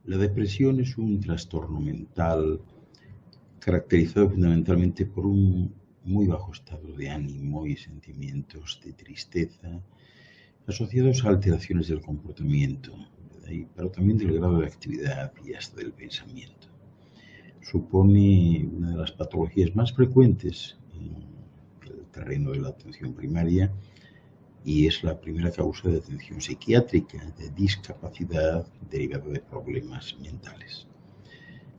La depresión es un trastorno mental caracterizado fundamentalmente por un muy bajo estado de ánimo y sentimientos de tristeza asociados a alteraciones del comportamiento, pero también del grado de actividad y hasta del pensamiento. Supone una de las patologías más frecuentes en el terreno de la atención primaria y es la primera causa de atención psiquiátrica de discapacidad derivada de problemas mentales.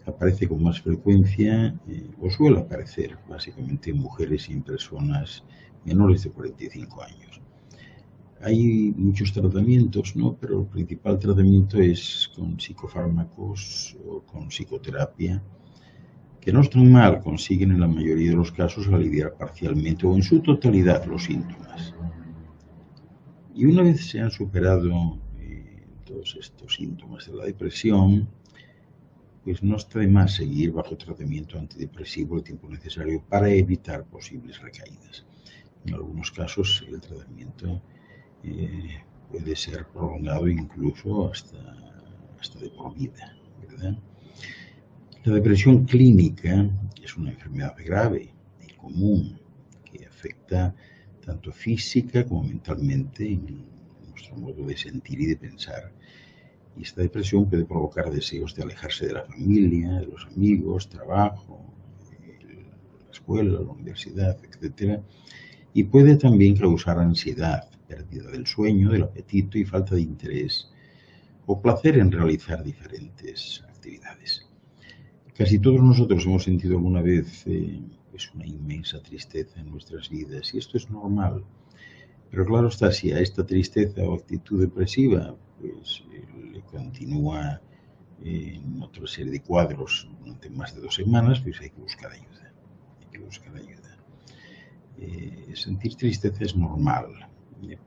Aparece con más frecuencia, o suele aparecer básicamente en mujeres y en personas menores de 45 años. Hay muchos tratamientos, ¿no? Pero el principal tratamiento es con psicofármacos o con psicoterapia, que no están mal, consiguen en la mayoría de los casos aliviar parcialmente o en su totalidad los síntomas. Y una vez se han superado todos estos síntomas de la depresión, pues no está de más seguir bajo tratamiento antidepresivo el tiempo necesario para evitar posibles recaídas. En algunos casos el tratamiento puede ser prolongado incluso hasta de por vida, ¿verdad? La depresión clínica es una enfermedad grave y común que afecta tanto física como mentalmente en nuestro modo de sentir y de pensar. Y esta depresión puede provocar deseos de alejarse de la familia, de los amigos, trabajo, la escuela, la universidad, etc. Y puede también causar ansiedad, pérdida del sueño, del apetito y falta de interés o placer en realizar diferentes actividades. Casi todos nosotros hemos sentido alguna vez pues una inmensa tristeza en nuestras vidas y esto es normal. Pero claro está, si a esta tristeza o actitud depresiva pues le continúa otra serie de cuadros durante más de 2 semanas, pues hay que buscar ayuda. Sentir tristeza es normal,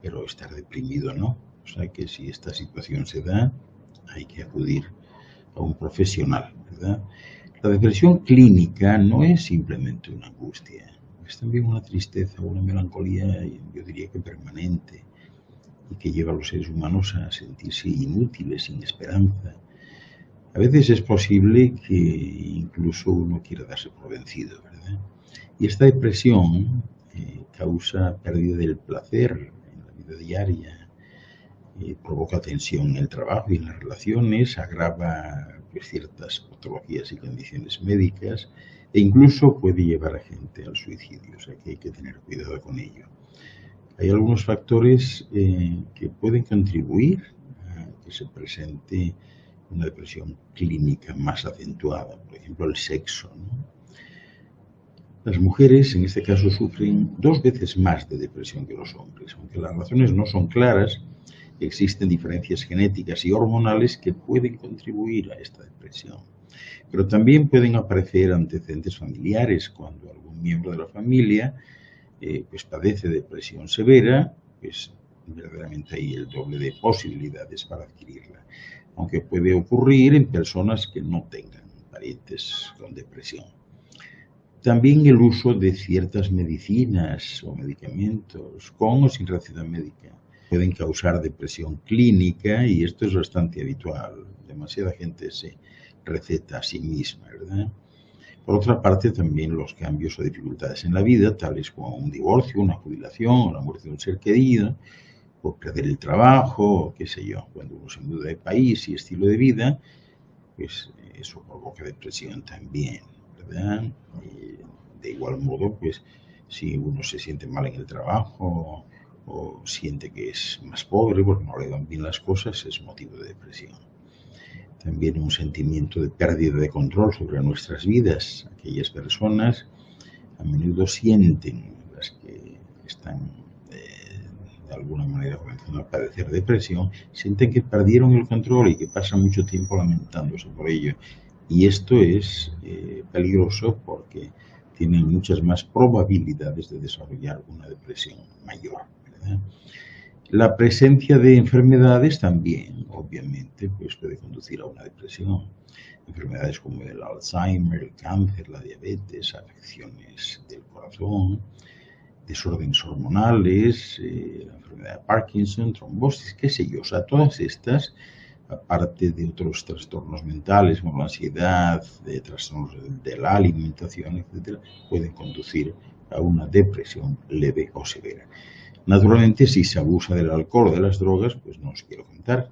pero estar deprimido no. O sea que si esta situación se da, hay que acudir a un profesional, ¿verdad? La depresión clínica no es simplemente una angustia, es también una tristeza, una melancolía, yo diría que permanente, y que lleva a los seres humanos a sentirse inútiles, sin esperanza. A veces es posible que incluso uno quiera darse por vencido, ¿verdad? Y esta depresión causa pérdida del placer en la vida diaria, provoca tensión en el trabajo y en las relaciones, agrava pues, ciertas patologías y condiciones médicas e incluso puede llevar a gente al suicidio, o sea que hay que tener cuidado con ello. Hay algunos factores que pueden contribuir a que se presente una depresión clínica más acentuada, por ejemplo el sexo, ¿no? Las mujeres, en este caso, sufren 2 veces más de depresión que los hombres. Aunque las razones no son claras, existen diferencias genéticas y hormonales que pueden contribuir a esta depresión. Pero también pueden aparecer antecedentes familiares cuando algún miembro de la familia pues padece depresión severa, pues verdaderamente hay el doble de posibilidades para adquirirla. Aunque puede ocurrir en personas que no tengan parientes con depresión. También el uso de ciertas medicinas o medicamentos, con o sin receta médica, pueden causar depresión clínica y esto es bastante habitual. Demasiada gente se receta a sí misma, ¿verdad? Por otra parte, también los cambios o dificultades en la vida, tales como un divorcio, una jubilación o la muerte de un ser querido, o perder el trabajo, o qué sé yo, cuando uno se muda de país y estilo de vida, pues eso provoca depresión también, ¿verdad? De igual modo, pues si uno se siente mal en el trabajo o siente que es más pobre porque no le van bien las cosas, es motivo de depresión. También un sentimiento de pérdida de control sobre nuestras vidas. Aquellas personas a menudo sienten, las que están de alguna manera comenzando a padecer depresión, sienten que perdieron el control y que pasan mucho tiempo lamentándose por ello. Y esto es peligroso porque tienen muchas más probabilidades de desarrollar una depresión mayor, ¿verdad? La presencia de enfermedades también, obviamente, pues puede conducir a una depresión. Enfermedades como el Alzheimer, el cáncer, la diabetes, afecciones del corazón, desórdenes hormonales, la enfermedad de Parkinson, trombosis, qué sé yo. O sea, todas estas aparte de otros trastornos mentales como la ansiedad, de trastornos de la alimentación, etcétera, pueden conducir a una depresión leve o severa. Naturalmente, si se abusa del alcohol o de las drogas, pues no os quiero contar,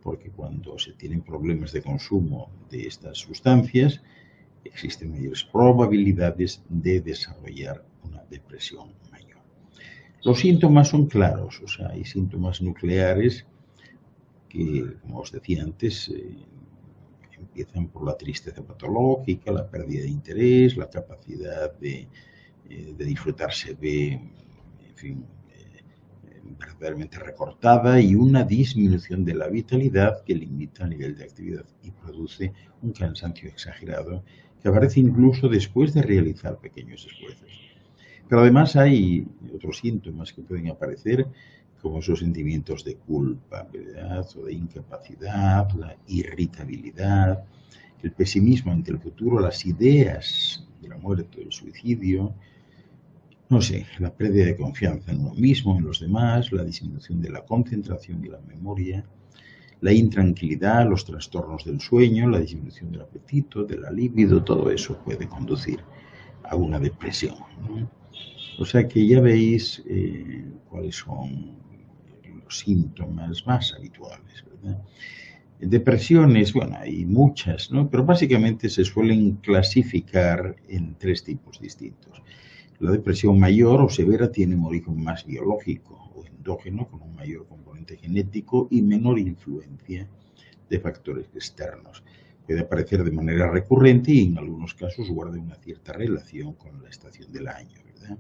porque cuando se tienen problemas de consumo de estas sustancias, existen mayores probabilidades de desarrollar una depresión mayor. Los síntomas son claros, o sea, hay síntomas nucleares que, como os decía antes, empiezan por la tristeza patológica, la pérdida de interés, la capacidad de disfrutar se ve, en fin, verdaderamente recortada y una disminución de la vitalidad que limita el nivel de actividad y produce un cansancio exagerado que aparece incluso después de realizar pequeños esfuerzos. Pero además hay otros síntomas que pueden aparecer, como esos sentimientos de culpa, ¿verdad?, o de incapacidad, la irritabilidad, el pesimismo ante el futuro, las ideas de la muerte o del suicidio, no sé, la pérdida de confianza en uno mismo, en los demás, la disminución de la concentración y la memoria, la intranquilidad, los trastornos del sueño, la disminución del apetito, de la libido, todo eso puede conducir a una depresión, ¿no? O sea que ya veis cuáles son los síntomas más habituales, ¿verdad? Depresiones, bueno, hay muchas, ¿no? Pero básicamente se suelen clasificar en tres tipos distintos. La depresión mayor o severa tiene un origen más biológico o endógeno, con un mayor componente genético y menor influencia de factores externos. Puede aparecer de manera recurrente y en algunos casos guarda una cierta relación con la estación del año, ¿verdad?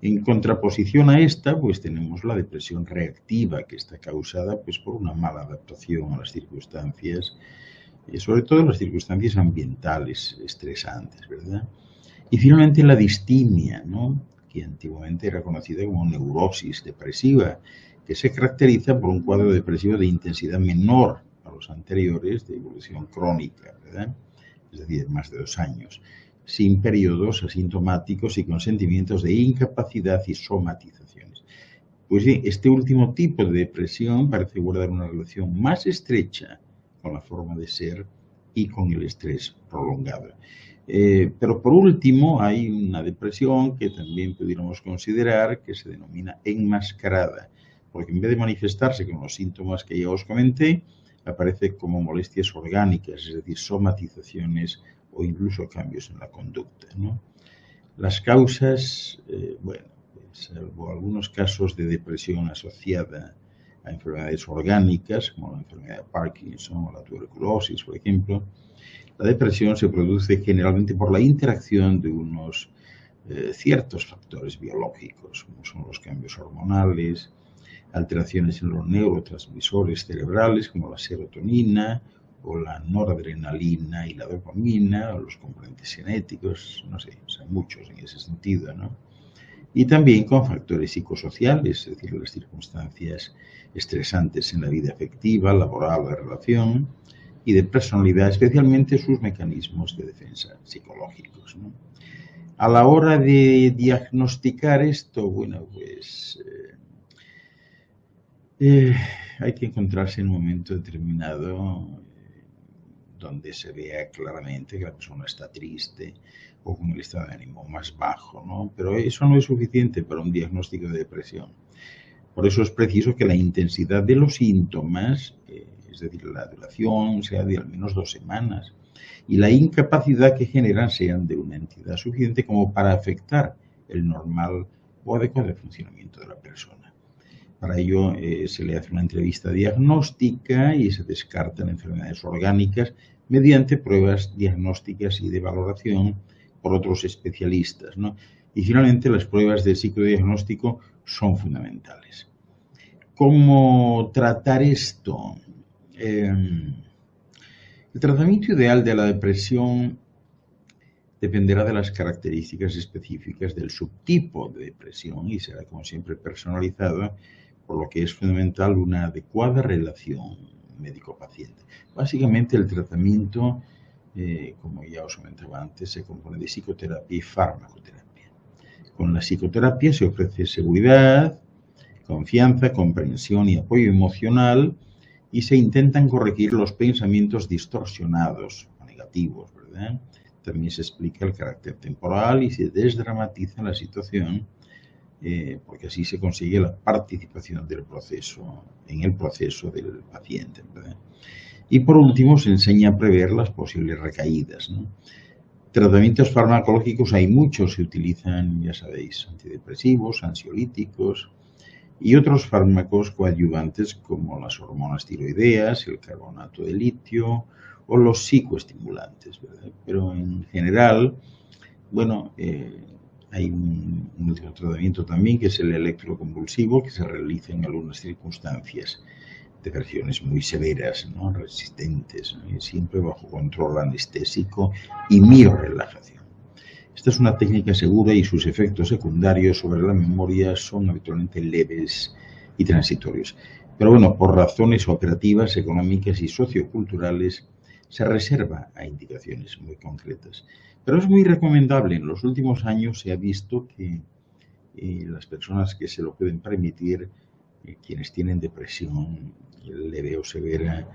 En contraposición a esta, pues tenemos la depresión reactiva, que está causada pues, por una mala adaptación a las circunstancias, sobre todo las circunstancias ambientales estresantes, ¿verdad? Y finalmente la distimia, ¿no?, que antiguamente era conocida como neurosis depresiva, que se caracteriza por un cuadro depresivo de intensidad menor a los anteriores de evolución crónica, ¿verdad?, es decir, más de 2 años, sin periodos asintomáticos y con sentimientos de incapacidad y somatizaciones. Pues bien, este último tipo de depresión parece guardar una relación más estrecha con la forma de ser y con el estrés prolongado. Pero por último hay una depresión que también pudiéramos considerar que se denomina enmascarada, porque en vez de manifestarse con los síntomas que ya os comenté, aparece como molestias orgánicas, es decir, somatizaciones o incluso cambios en la conducta, ¿no? Las causas, bueno, salvo algunos casos de depresión asociada a enfermedades orgánicas, como la enfermedad de Parkinson o la tuberculosis, por ejemplo, la depresión se produce generalmente por la interacción de unos ciertos factores biológicos, como son los cambios hormonales, alteraciones en los neurotransmisores cerebrales, como la serotonina o la noradrenalina y la dopamina, o los componentes genéticos, no sé, o sea, muchos en ese sentido, ¿no? Y también con factores psicosociales, es decir, las circunstancias estresantes en la vida afectiva, laboral o de relación, y de personalidad, especialmente sus mecanismos de defensa psicológicos, ¿no? A la hora de diagnosticar esto, bueno, pues hay que encontrarse en un momento determinado donde se vea claramente que la persona está triste o con el estado de ánimo más bajo, ¿no? Pero eso no es suficiente para un diagnóstico de depresión. Por eso es preciso que la intensidad de los síntomas, es decir, la duración sea de al menos 2 semanas, y la incapacidad que generan sean de una entidad suficiente como para afectar el normal o adecuado funcionamiento de la persona. Para ello se le hace una entrevista diagnóstica y se descartan enfermedades orgánicas mediante pruebas diagnósticas y de valoración por otros especialistas, ¿no? Y finalmente las pruebas de psicodiagnóstico son fundamentales. ¿Cómo tratar esto? El tratamiento ideal de la depresión dependerá de las características específicas del subtipo de depresión y será, como siempre, personalizado, por lo que es fundamental una adecuada relación médico-paciente. Básicamente, el tratamiento, como ya os comentaba antes, se compone de psicoterapia y farmacoterapia. Con la psicoterapia se ofrece seguridad, confianza, comprensión y apoyo emocional, y se intentan corregir los pensamientos distorsionados o negativos, ¿verdad? También se explica el carácter temporal y se desdramatiza la situación, porque así se consigue la participación del proceso, en el proceso del paciente, ¿verdad? Y por último, se enseña a prever las posibles recaídas, ¿no? Tratamientos farmacológicos hay muchos, se utilizan, ya sabéis, antidepresivos, ansiolíticos y otros fármacos coadyuvantes como las hormonas tiroideas, el carbonato de litio o los psicoestimulantes, ¿verdad? Pero en general, bueno, hay un último tratamiento también que es el electroconvulsivo que se realiza en algunas circunstancias de versiones muy severas, ¿no? Resistentes, ¿no? Y siempre bajo control anestésico y miorelajación. Esta es una técnica segura y sus efectos secundarios sobre la memoria son habitualmente leves y transitorios. Pero bueno, por razones operativas, económicas y socioculturales, se reserva a indicaciones muy concretas. Pero es muy recomendable. En los últimos años se ha visto que las personas que se lo pueden permitir, quienes tienen depresión leve o severa,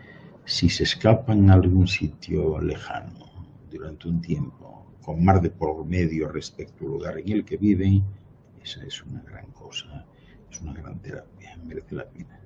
si se escapan a algún sitio lejano durante un tiempo, con mar de por medio respecto al lugar en el que viven, esa es una gran cosa, es una gran terapia, merece la pena.